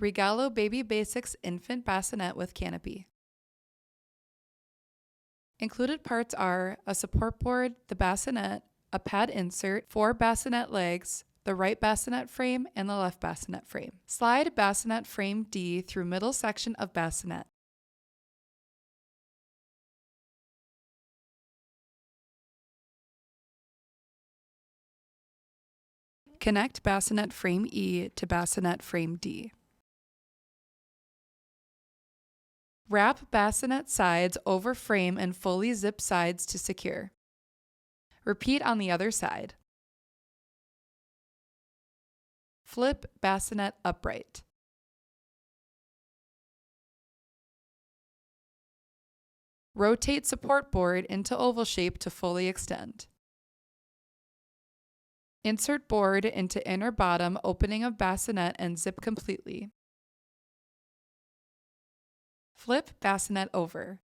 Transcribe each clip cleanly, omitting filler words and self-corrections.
Regalo Baby Basics Infant Bassinet with Canopy. Included parts are a support board, the bassinet, a pad insert, 4 bassinet legs, the right bassinet frame, and the left bassinet frame. Slide bassinet frame D through middle section of bassinet. Connect bassinet frame E to bassinet frame D. Wrap bassinet sides over frame and fully zip sides to secure. Repeat on the other side. Flip bassinet upright. Rotate support board into oval shape to fully extend. Insert board into inner bottom opening of bassinet and zip completely. Flip bassinet over.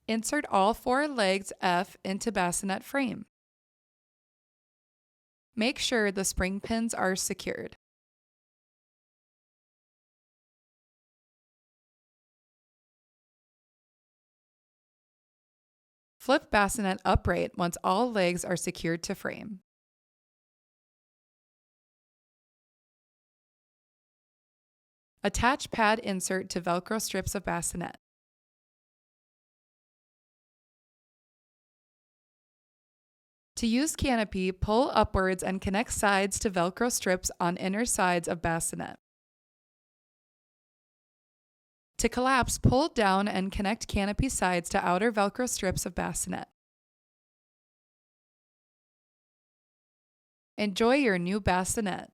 Insert all 4 legs F into bassinet frame. Make sure the spring pins are secured. Flip bassinet upright once all legs are secured to frame. Attach pad insert to Velcro strips of bassinet. To use Canopy, pull upwards and connect sides to Velcro strips on inner sides of bassinet. To collapse, pull down and connect Canopy sides to outer Velcro strips of bassinet. Enjoy your new bassinet.